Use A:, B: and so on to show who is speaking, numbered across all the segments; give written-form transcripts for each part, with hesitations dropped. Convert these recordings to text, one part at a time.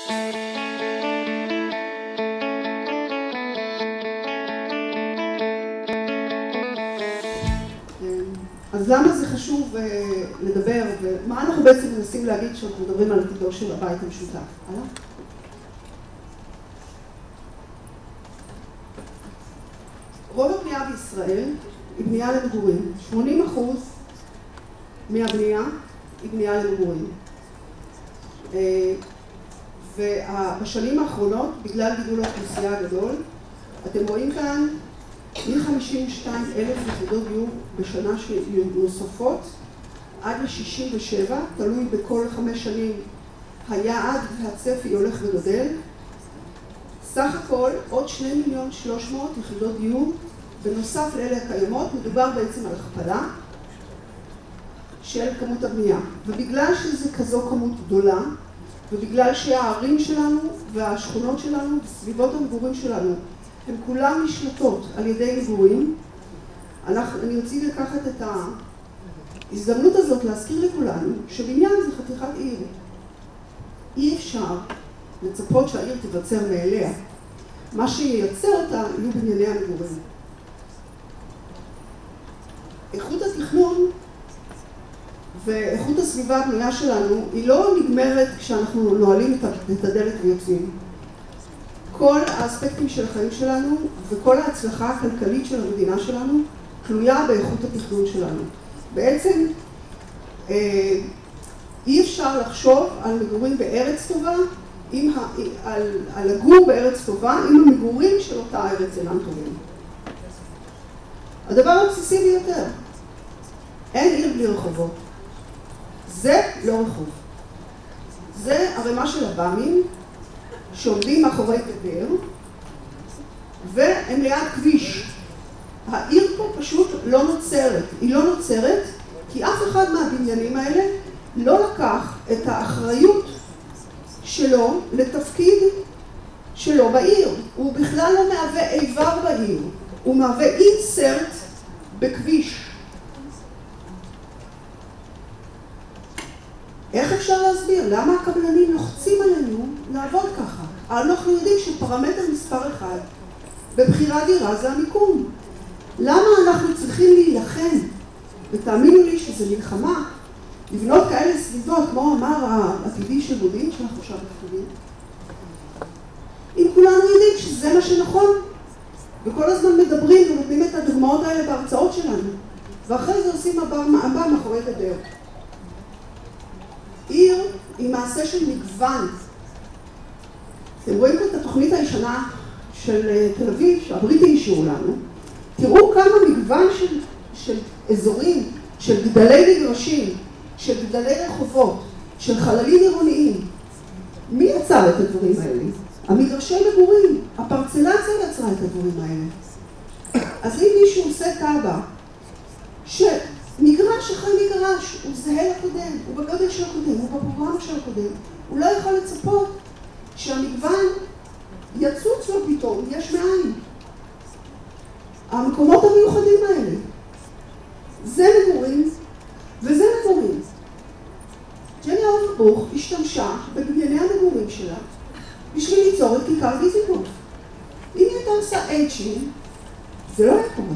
A: אז למה זה חשוב לדבר, ומה אנחנו בעצם מנסים להגיד כשאנחנו מדברים על עתידו של הבית המשותף? רוב הבנייה בישראל היא בנייה למגורים. 80% מהבנייה היא בנייה למגורים. ובשנים האחרונות, בגלל גידול האוכלוסייה הגדול, אתם רואים כאן מ-52,000 יחידות דיור בשנה נוספות עד ל-67, תלוי בכל 5 שנים היעד והצפי הולך וגדל. סך הכל עוד 2,300,000 יחידות דיור בנוסף לאלה הקיימות. מדובר בעצם על הכפלה של כמות הבנייה. ובגלל שזה כזו כמות גדולה, ובגלל שהערים שלנו והשכונות שלנו וסביבות המגורים שלנו הן כולן נשלטות על ידי מגורים, אני רציתי לקחת את ההזדמנות הזאת להזכיר לכולנו שבניין זה חתיכת עיר. אי אפשר לצפות שהעיר תיווצר מאליה. מה שייצר אותה יהיו בנייני המגורים. איכות התכנון ואיכות הסביבה הבנייה שלנו היא לא נגמרת כשאנחנו נועלים את הדלת ויוצאים. כל האספקטים של החיים שלנו וכל ההצלחה הכלכלית של המדינה שלנו תלויה באיכות התכנון שלנו. בעצם אי אפשר לחשוב על מגורים בארץ טובה, על לגור בארץ טובה, אם המגורים של אותה ארץ אינם טובים. הדבר הבסיסי ביותר, אין עיר בלי רחובות. זה לא רחוב. זה ערימה של הבאמים שעומדים מאחורי גדר, והם ליד כביש. העיר פה פשוט לא נוצרת. היא לא נוצרת כי אף אחד מהבניינים האלה לא לקח את האחריות שלו לתפקיד שלו בעיר. הוא בכלל לא מהווה איבר בעיר. הוא מהווה אינסרט בכביש. איך אפשר להסביר? למה הקבלנים לוחצים עלינו לעבוד ככה? אנחנו יודעים שפרמטר מספר 1 בבחירת דירה זה המיקום. למה אנחנו צריכים להילחם? ותאמינו לי שזה מלחמה, לבנות כאלה סביבות, כמו אמר העתידי של מודיעין שאנחנו עכשיו בכתובים. אם כולנו יודעים שזה מה שנכון, וכל הזמן מדברים ונותנים את הדוגמאות האלה בהרצאות שלנו, ואחרי זה עושים הבא מאחורי גדר. עיר היא מעשה של מגוון. אתם רואים כאן את התוכנית הישנה של תל אביב, שהבריטים אישרו לנו. תראו כמה מגוון של אזורים, של גדלי מגרשים, של גדלי רחובות, של חללים עירוניים. מי יצר את הדברים האלה? המגרשי מגורים, הפרצלציה יצרה את הדברים האלה. אז אם מישהו עושה טאבה, מגרש אחרי מגרש, הוא זהה לקודם, הוא בגודל של הקודם, הוא בפרוגרמה של הקודם. הוא לא יכול לצפות שהמגוון יצוץ לו פתאום, יש מאין. המקומות המיוחדים האלה, זה מגורים וזה מגורים. ג'ני אוברבוך השתמשה בבנייני המגורים שלה בשביל ליצור את כיכר דיזינגוף. אם היא הייתה עושה אייצ'ים, זה לא היה קורה.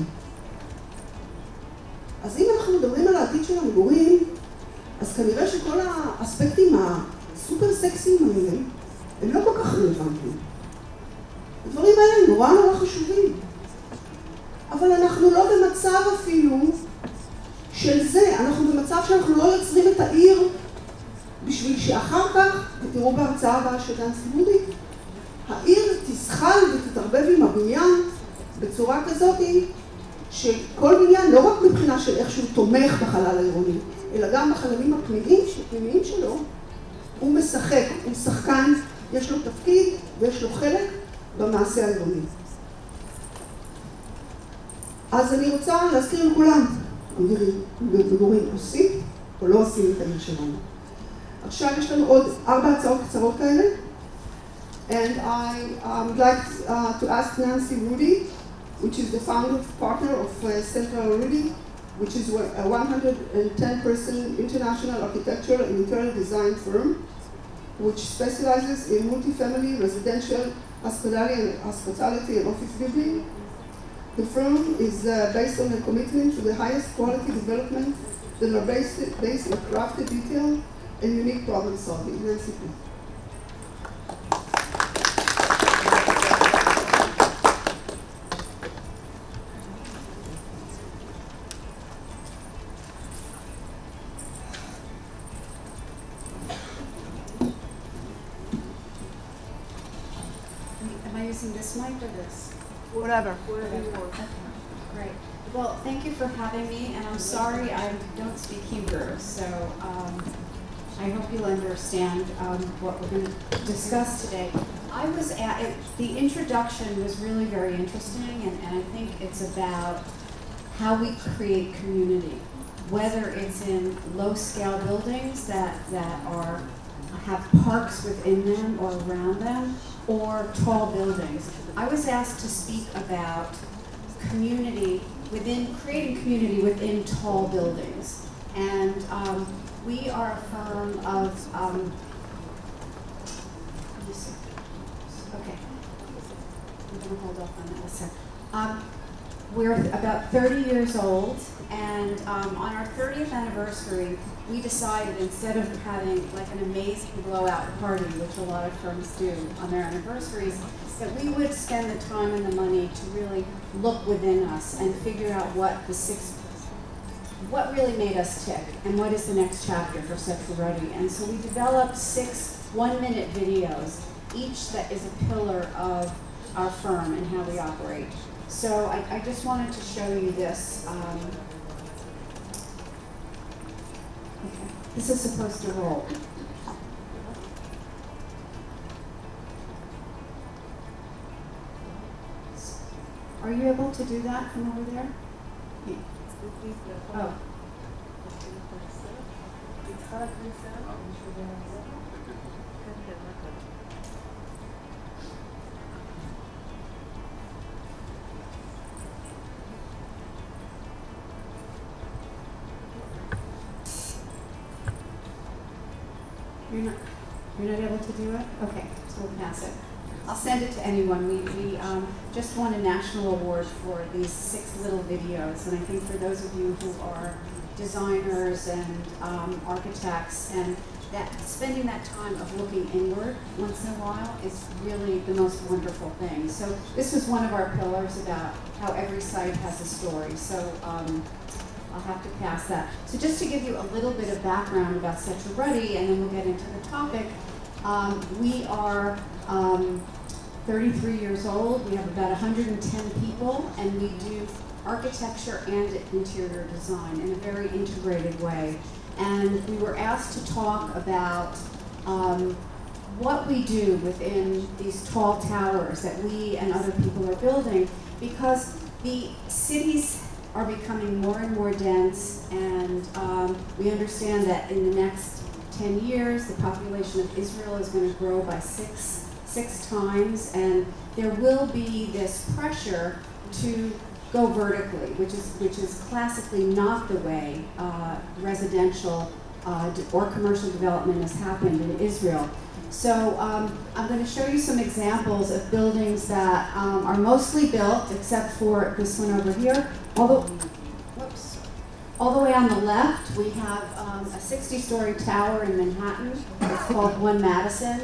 A: אז אם אנחנו מדברים על העתיד של המגורים, אז כנראה שכל האספקטים הסופר סקסיים האלה הם לא כל כך רלוונטיים. הדברים האלה הם נורא נורא חשובים. אבל אנחנו לא במצב אפילו של זה. אנחנו במצב שאנחנו לא יוצרים את העיר בשביל שאחר כך, ותראו בהרצאה הבאה של דן סימודי, העיר תסחל ותתערבב עם הבניין בצורה כזאת שכל בניין, לא רק מבחינה של איך שהוא תומך בחלל העירוני, אלא גם בחללים הפנימיים שלו, הוא משחק, הוא שחקן, יש לו תפקיד ויש לו חלק במעשה העירוני. אז אני רוצה להזכיר לכולם, המגורים עושים או לא עושים את העיר שלנו. עכשיו יש לנו עוד 4 הצעות קצרות כאלה. And I would like to ask Nancy Rudy, which is the founder partner of Central Rudy, which is a 110-person international architectural and interior design firm. which specializes in multifamily, residential, hospitality, and office building. The firm is based on a commitment to the highest quality development that are based on crafted detail and unique problem solving. Nancy, please.
B: This mic or this?
C: Whatever.
B: Okay, great. Well, thank you for having me, and I'm sorry I don't speak Hebrew, so I hope you'll understand what we're going to discuss today. The introduction was really very interesting, and I think it's about how we create community, whether it's in low-scale buildings that have parks within them or around them, or tall buildings. I was asked to speak about community creating community within tall buildings. And we are a firm of, let me see. Okay, I'm gonna hold off on that a sec. We're about 30 years old, and on our 30th anniversary, we decided instead of having like an amazing blowout party, which a lot of firms do on their anniversaries, that we would spend the time and the money to really look within us and figure out what really made us tick and what is the next chapter for Sexual Ready. And so we developed 6 one-minute videos, each that is a pillar of our firm and how we operate. So I just wanted to show you this. Okay. This is supposed to roll. Are you able to do that from over there? Yeah. Oh. You're not able to do it? Okay, so we'll pass it. I'll send it to anyone. We just won a national award for these 6 little videos, and I think for those of you who are designers and architects, and spending that time of looking inward once in a while is really the most wonderful thing. So this was one of our pillars about how every site has a story. So I'll have to pass that. So just to give you a little bit of background about Sexual Ready, and then we'll get into the topic. We are 33 years old. We have about 110 people, and we do architecture and interior design in a very integrated way. And we were asked to talk about what we do within these tall towers that we and other people are building, because the cities are becoming more and more dense, and we understand that in the next 10 years, the population of Israel is going to grow by six times, and there will be this pressure to go vertically, which is classically not the way residential or commercial development has happened in Israel. So I'm going to show you some examples of buildings that are mostly built, except for this one over here. All the way on the left, we have a 60-story tower in Manhattan. It's called One Madison.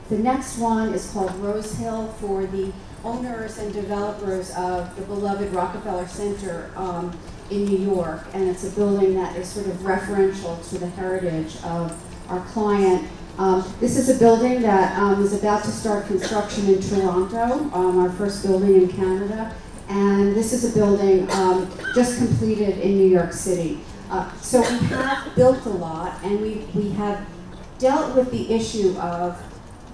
B: The next one is called Rose Hill, for the owners and developers of the beloved Rockefeller Center in New York, and it's a building that is sort of referential to the heritage of our client. This is a building that is about to start construction in Toronto, our first building in Canada, and this is a building just completed in New York City. So we have built a lot, and we have dealt with the issue of,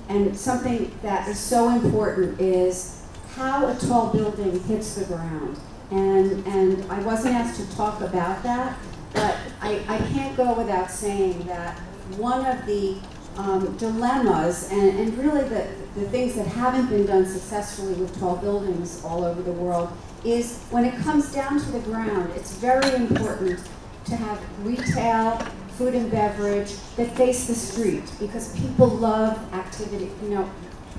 B: and something that is so important is how a tall building hits the ground. And I wasn't asked to talk about that, but I can't go without saying that one of the dilemmas and really the things that haven't been done successfully with tall buildings all over the world is when it comes down to the ground, it's very important to have retail, food and beverage that face the street, because people love activity, you know,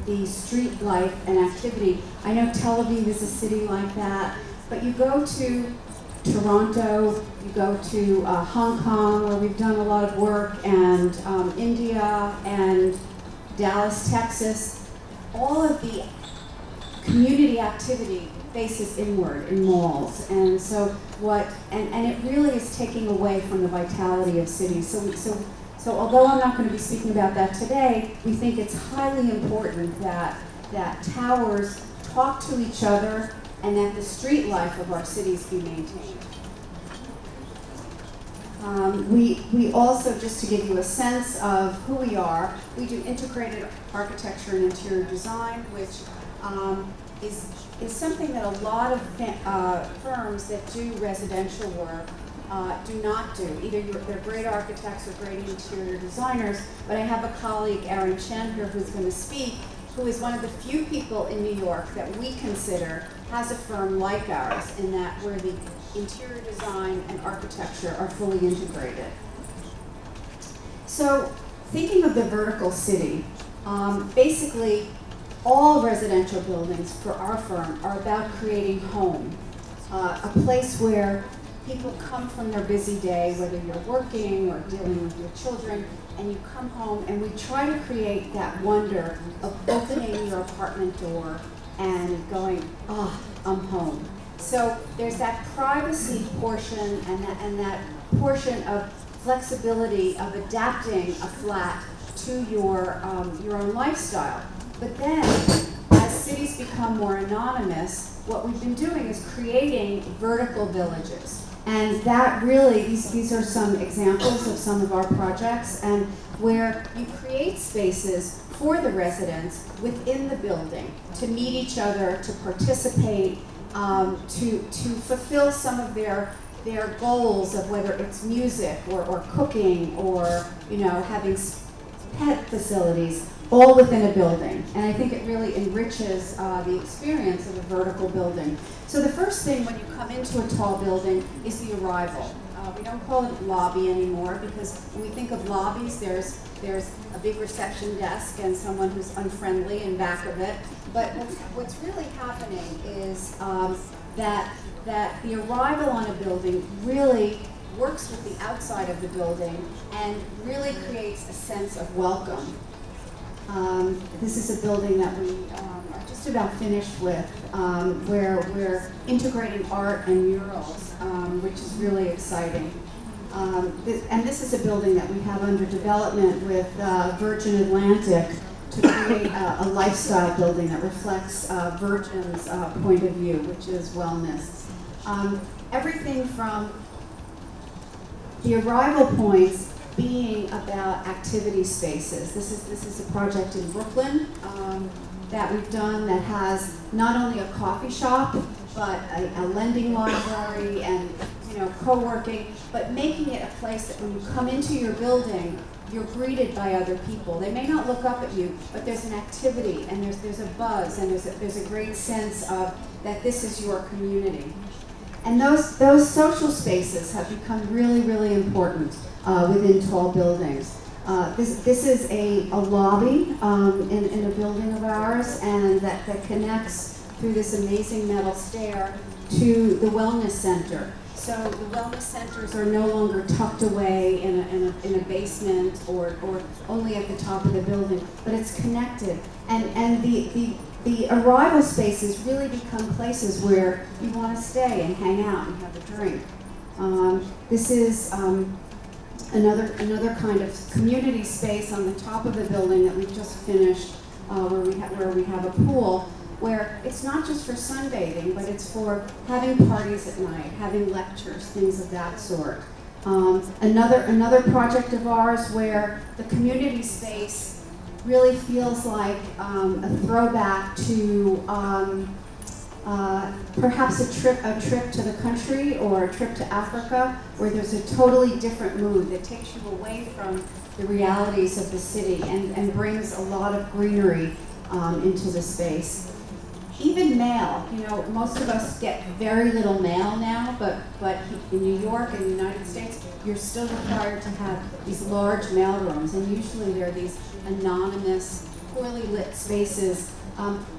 B: the street life and activity. I know Tel Aviv is a city like that, but you go to Toronto, you go to Hong Kong, where we've done a lot of work, and India and Dallas, Texas. All of the community activity faces inward in malls, and so and it really is taking away from the vitality of cities. So although I'm not going to be speaking about that today, we think it's highly important that towers talk to each other and that the street life of our cities be maintained. We also, just to give you a sense of who we are, we do integrated architecture and interior design, which is something that a lot of firms that do residential work do not do. Either they're great architects or great interior designers, but I have a colleague, Erin Chen, here, who's going to speak, who is one of the few people in New York that we consider has a firm like ours, in that where the interior design and architecture are fully integrated. So, thinking of the vertical city, basically all residential buildings for our firm are about creating home, a place where people come from their busy day, whether you're working or dealing with your children, and you come home, and we try to create that wonder of opening your apartment door and going, oh, I'm home. So there's that privacy portion and that portion of flexibility of adapting a flat to your own lifestyle. But then, as cities become more anonymous, what we've been doing is creating vertical villages. And that really, these are some examples of some of our projects, and where you create spaces for the residents within the building to meet each other, to participate, to fulfill some of their goals of whether it's music or cooking or, you know, having pet facilities, all within a building. And I think it really enriches the experience of a vertical building. So the first thing when you come into a tall building is the arrival. We don't call it lobby anymore, because when we think of lobbies, there's a big reception desk and someone who's unfriendly in back of it. But what's really happening is that the arrival on a building really works with the outside of the building and really creates a sense of welcome. This is a building that we are just about finished with, where we're integrating art and murals, which is really exciting. This is a building that we have under development with Virgin Atlantic to create a lifestyle building that reflects Virgin's point of view, which is wellness. Everything from the arrival points being about activity spaces. This is a project in Brooklyn that we've done that has not only a coffee shop, but a lending library and, you know, co-working, but making it a place that when you come into your building, you're greeted by other people. They may not look up at you, but there's an activity and there's a buzz and there's a great sense of that this is your community. And those social spaces have become really, really important within tall buildings. This is a lobby in a building of ours, and that connects through this amazing metal stair to the wellness center. So the wellness centers are no longer tucked away in a basement or only at the top of the building, but it's connected. And the arrival spaces really become places where you want to stay and hang out and have a drink. This is another kind of community space on the top of the building that we've just finished, where we have a pool, where it's not just for sunbathing, but it's for having parties at night, having lectures, things of that sort. Another project of ours where the community space really feels like a throwback to perhaps a trip to the country or a trip to Africa, where there's a totally different mood that takes you away from the realities of the city and brings a lot of greenery into the space. even mail, you know, most of us get very little mail now, but in New York and the United States, you're still required to have these large mail rooms, and usually there are these anonymous, poorly lit spaces.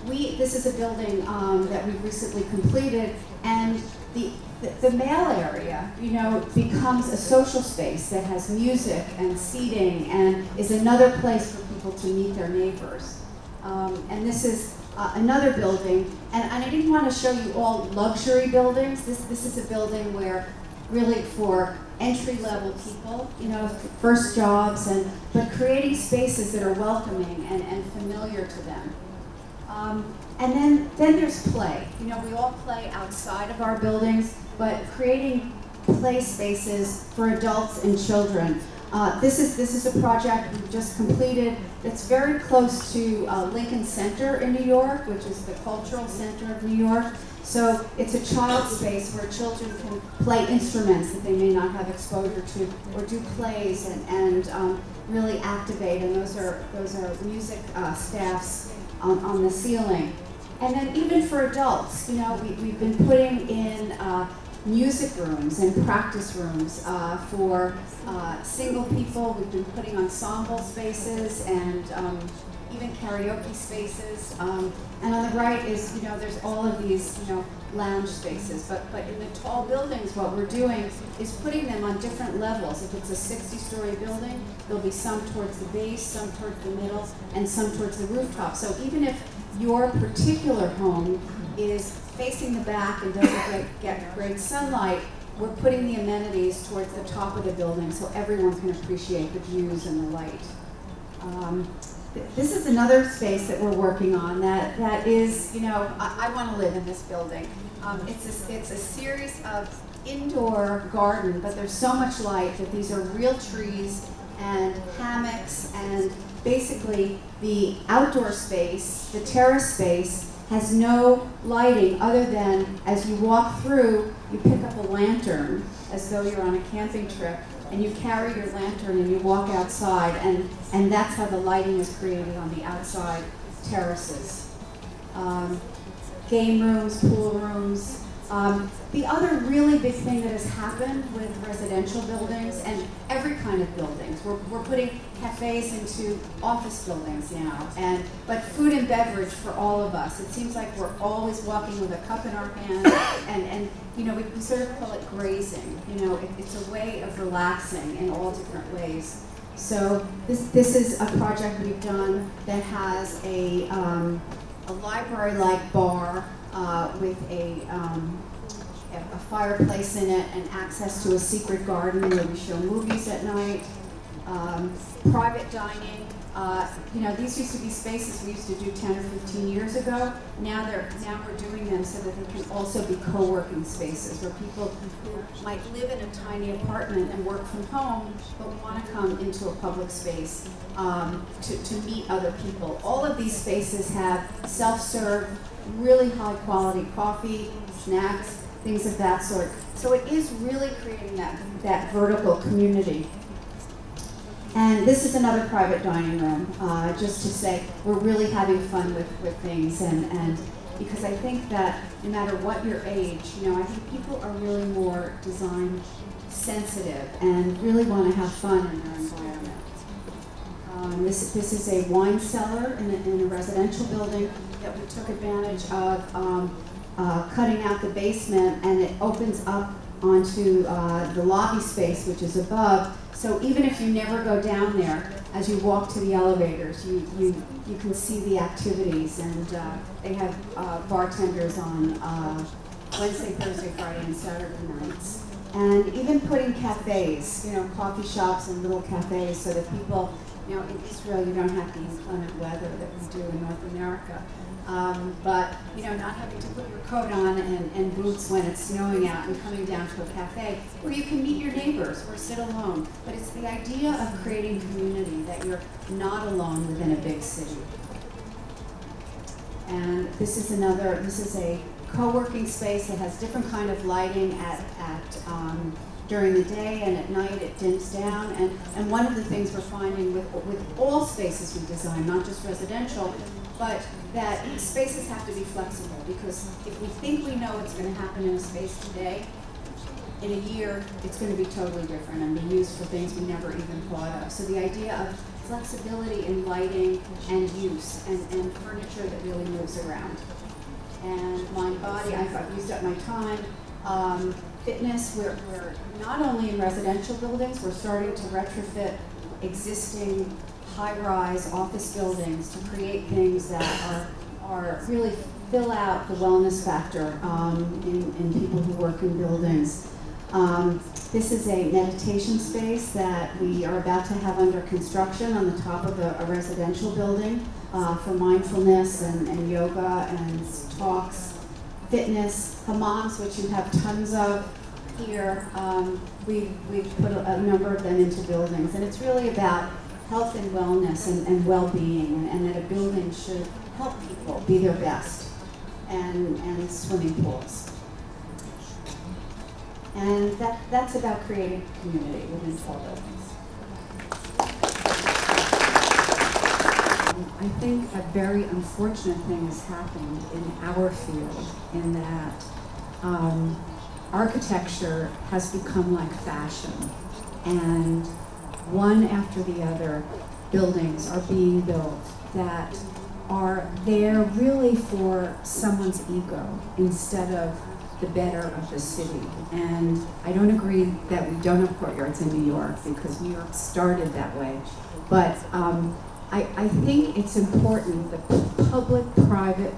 B: This is a building that we recently completed, and the mail area, you know, becomes a social space that has music and seating and is another place for people to meet their neighbors. And this is another building, and I didn't want to show you all luxury buildings. This is a building where really for entry-level people, you know, first jobs, but creating spaces that are welcoming and familiar to them. And then there's play. You know, we all play outside of our buildings, but creating play spaces for adults and children. This is a project we've just completed that's very close to Lincoln Center in New York, which is the cultural center of New York. So it's a child space where children can play instruments that they may not have exposure to, or do plays and really activate. And those are music staffs on the ceiling. And then even for adults, you know, we've been putting in music rooms and practice rooms for single people. We've been putting ensemble spaces and even karaoke spaces. And on the right is, you know, there's all of these, you know, lounge spaces. But in the tall buildings, what we're doing is putting them on different levels. If it's a 60-story building, there'll be some towards the base, some towards the middle, and some towards the rooftop. So even if your particular home is facing the back and doesn't get great sunlight, we're putting the amenities towards the top of the building so everyone can appreciate the views and the light. This is another space that we're working on that is, you know, I want to live in this building. It's a series of indoor garden, but there's so much light that these are real trees and hammocks, and basically the outdoor space, the terrace space, has no lighting other than as you walk through, you pick up a lantern as though you're on a camping trip, and you carry your lantern and you walk outside, and that's how the lighting is created on the outside terraces. Game rooms, pool rooms. The other really big thing that has happened with residential buildings and every kind of buildings, we're putting cafes into office buildings now, but food and beverage for all of us. It seems like we're always walking with a cup in our hand, and you know, we sort of call it grazing. You know, it's a way of relaxing in all different ways. So this is a project we've done that has a library-like bar with a fireplace in it and access to a secret garden where we show movies at night. Private dining. You know, these used to be spaces we used to do 10 or 15 years ago. Now we're doing them so that they can also be co-working spaces where people who might live in a tiny apartment and work from home but want to come into a public space to meet other people. All of these spaces have self-serve, really high quality coffee, snacks, things of that sort. So it is really creating that vertical community. And this is another private dining room, just to say we're really having fun with things, and because I think that no matter what your age, you know, I think people are really more design sensitive and really want to have fun in their environment. This is a wine cellar in a residential building that we took advantage of cutting out the basement, and it opens up onto the lobby space, which is above. So even if you never go down there, as you walk to the elevators, you can see the activities, and they have bartenders on Wednesday, Thursday, Friday, and Saturday nights. And even putting cafes, you know, coffee shops and little cafes, so that people, you know, in Israel you don't have the inclement weather that we do in North America. But, you know, not having to put your coat on and boots when it's snowing out and coming down to a cafe where you can meet your neighbors or sit alone. But it's the idea of creating community, that you're not alone within a big city. And this is a co-working space that has different kind of lighting at during the day, and at night it dims down. And one of the things we're finding with all spaces we design, not just residential, but that spaces have to be flexible, because if we think we know what's going to happen in a space today, in a year it's going to be totally different and be used for things we never even thought of. So the idea of flexibility in lighting and use, and furniture that really moves around. And mind body, I've used up my time. Fitness, we're not only in residential buildings, we're starting to retrofit existing high-rise office buildings to create things that are really fill out the wellness factor in people who work in buildings. This is a meditation space that we are about to have under construction on the top of a residential building for mindfulness and yoga and talks. Fitness, hammams, which you have tons of here. We've put a number of them into buildings, and it's really about health and wellness and well-being, and that a building should help people be their best, and swimming pools. And that's about creating community within tall buildings. I think a very unfortunate thing has happened in our field, in that architecture has become like fashion, and one after the other buildings are being built that are there really for someone's ego instead of the better of the city. And I don't agree that we don't have courtyards in New York, because New York started that way. But I think it's important, the public-private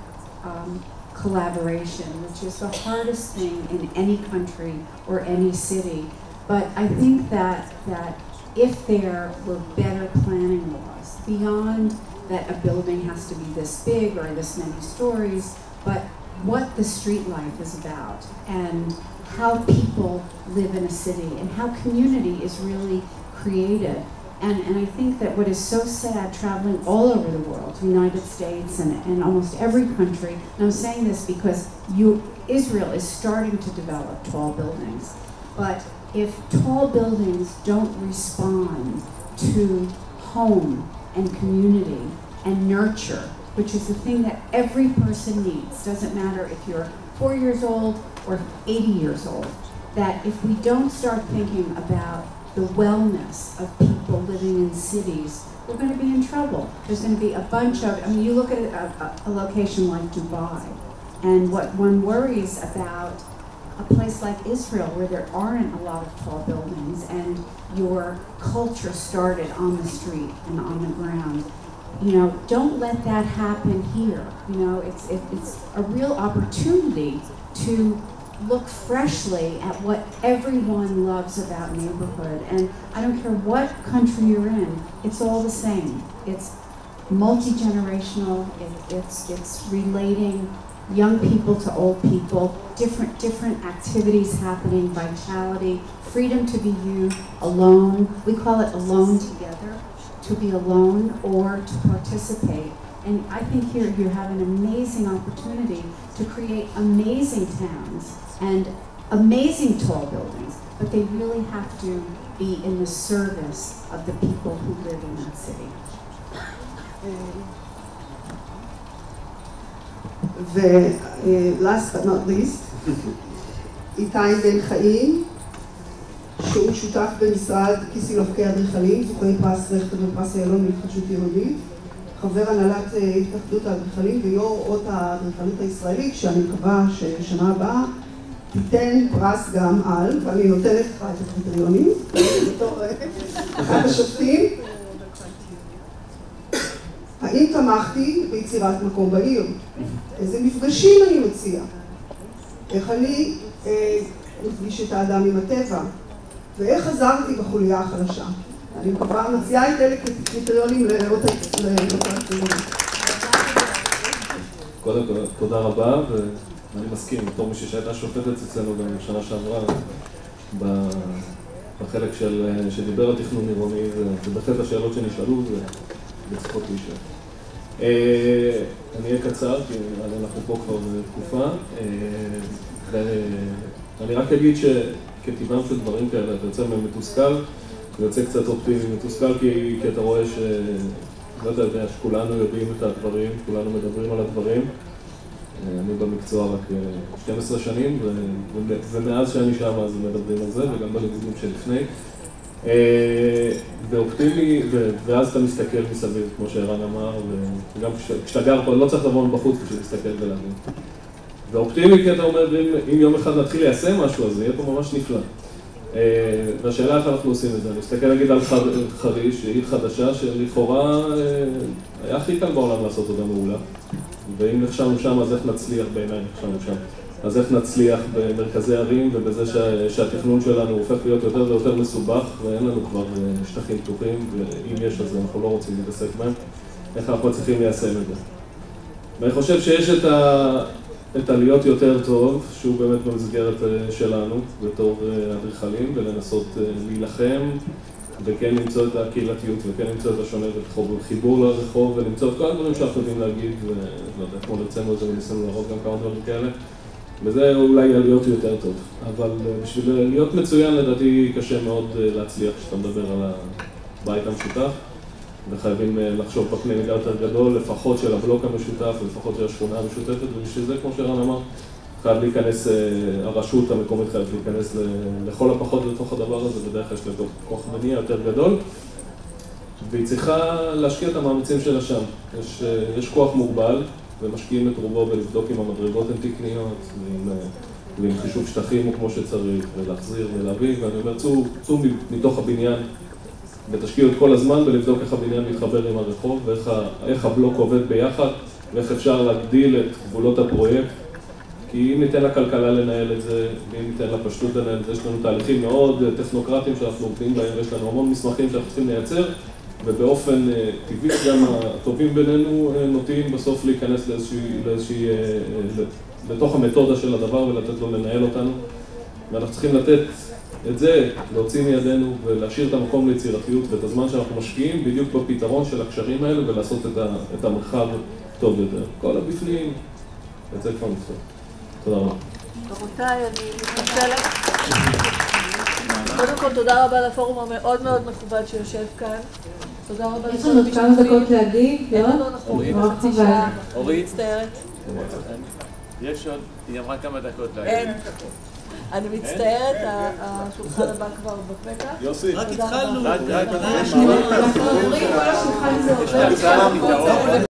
B: collaboration, which is the hardest thing in any country or any city. But I think that if there were better planning laws, beyond that a building has to be this big or this many stories, but what the street life is about, and how people live in a city, and how community is really created. And I think that what is so sad, traveling all over the world, United States and almost every country, and I'm saying this because Israel is starting to develop tall buildings, but if tall buildings don't respond to home and community and nurture, which is the thing that every person needs, doesn't matter if you're 4 years old or 80 years old, that if we don't start thinking about the wellness of people living in cities, we're going to be in trouble. There's going to be a bunch of, I mean, you look at a location like Dubai, and what one worries about a place like Israel, where there aren't a lot of tall buildings, and your culture started on the street and on the ground. You know, don't let that happen here. You know, it's a real opportunity to look freshly at what everyone loves about neighborhood. And I don't care what country you're in, it's all the same. It's multi-generational, it's relating young people to old people, different activities happening, vitality, freedom to be you alone. We call it alone together, to be alone or to participate. And I think here you have an amazing opportunity to create amazing towns and amazing tall buildings, but they really have to be in the service of the people who live in that city.
A: last but not least, עתידו בן חיים, שהוא שותף במשרד כיסילופקי האדריכלים, זוכה פרס רכטר ופרס איילון להתחדשות עירונית, חבר הנהלת התאחדות האדריכלים ויו"ר אות האדריכלות הישראלית, שאני מקווה ששנה הבאה תיתן פרס גם על, ואני נותנת לך את הקריטריונים, בתור אחד השופטים. האם תמכתי ביצירת מקום בעיר? איזה מפגשים אני מציע? איך אני מפגיש את האדם עם הטבע? ואיך עזרתי בחוליה החלשה? אני מקווה מציעה את אלה קריטריונים לאות הקריטריונים.
C: קודם כל, תודה רבה, ואני מסכים, בתור מישהי שהייתה שופטת אצלנו גם בשנה שעברה, בחלק שדיבר על תכנון עירוני, ובהחלט השאלות שנשאלו וצריכות להישאר. אני אהיה קצר, כי אנחנו פה כבר תקופה, ואני רק אגיד כטבעם של דברים כאלה, אתה יוצא מתוסכל, ויוצא קצת אופטימי, מתוסכל כי אתה רואה לא יודע, שכולנו יודעים את הדברים, כולנו מדברים על הדברים. אני במקצוע רק 12 שנים, ומאז שאני שם אז מדברים על זה, וגם בלימודים שלפני. ואופטימי, ואז אתה מסתכל מסביב, כמו שערן אמר, וגם כשאתה גר פה, לא צריך לבוא מבחוץ בשביל להסתכל ולהבין. ואופטימי כי אתה אומר, אם יום אחד נתחיל ליישם משהו, אז יהיה פה ממש נפלא. והשאלה איך אנחנו עושים את זה, אני מסתכל להגיד על חריש, עיר חדשה שלכאורה היה הכי קל בעולם לעשות אותה מעולה. ואם נכשלנו שם, אז איך נצליח בעיניי נכשלנו שם. אז איך נצליח במרכזי ערים ובזה שהתכנון שלנו הופך להיות יותר ויותר מסובך ואין לנו כבר שטחים פתוחים, ואם יש אז אנחנו לא רוצים להתעסק בהם, איך אנחנו צריכים ליישם את זה. ואני חושב שיש את הלהיות יותר טוב, שהוא באמת במסגרת שלנו, בתור אדריכלים, ולנסות להילחם, וכן למצוא את הקהילתיות, וכן למצוא את השונה וחיבור לרחוב, ולמצוא את כל הדברים שאנחנו יודעים להגיד, ולא יודע, כמו לרצינו את זה וניסינו להראות גם כמה דברים כאלה, וזה אולי להיות יותר טוב. אבל בשביל להיות מצוין, לדעתי קשה מאוד להצליח כשאתה מדבר על הבית המשותף, וחייבים לחשוב בקנה מידה יותר גדול, לפחות של הבלוק המשותף, לפחות של השכונה המשותפת, ובשביל זה, כמו שרן אמר, חייב להיכנס, הרשות המקומית חייב להיכנס לכל הפחות לתוך הדבר הזה, בדרך כלל יש לה כוח מניע יותר גדול, והיא צריכה להשקיע את המאמצים שלה שם. יש כוח מוגבל, ומשקיעים את רובו ולבדוק אם המדרגות הן תקניות, ועם חישוב שטחים הוא כמו שצריך, ולהחזיר ולהביא, ואני אומר, צאו מתוך הבניין, ותשקיעו את כל הזמן ולבדוק איך הבניין מתחבר עם הרחוב, ואיך הבלוק עובד ביחד, ואיך אפשר להגדיל את גבולות הפרויקט. כי אם ניתן לכלכלה לנהל את זה, ואם ניתן לפשטות לנהל את זה, יש לנו תהליכים מאוד טכנוקרטיים שאנחנו עובדים בהם, ויש לנו המון מסמכים שאנחנו צריכים לייצר, ובאופן טבעי גם הטובים בינינו נוטים בסוף להיכנס לתוך המתודה של הדבר ולתת לו לנהל אותנו. ואנחנו צריכים לתת את זה, להוציא מידינו ולהשאיר את המקום ליצירתיות ואת הזמן שאנחנו משקיעים בדיוק בפתרון של הקשרים האלה ולעשות את המרחב טוב יותר. כל הבפנים, את זה כבר נפתור. תודה רבה.
D: רבותיי, אני מתנצלת. קודם כל, תודה רבה לפורום המאוד מאוד מכובד שיושב כאן. תודה רבה לכל המשתתפים.
E: יש לנו כמה דקות להגיב, לא?
D: אין לנו, אנחנו רואים בחצי שעה. אני מצטערת.
F: יש עוד, היא אמרה כמה דקות להגיב.
D: אין. אני מצטערת, השולחן הבא כבר בפתח.
F: יוסי,
D: רק התחלנו.
F: רק
E: אנחנו עוברים כל השולחן הזה עובר.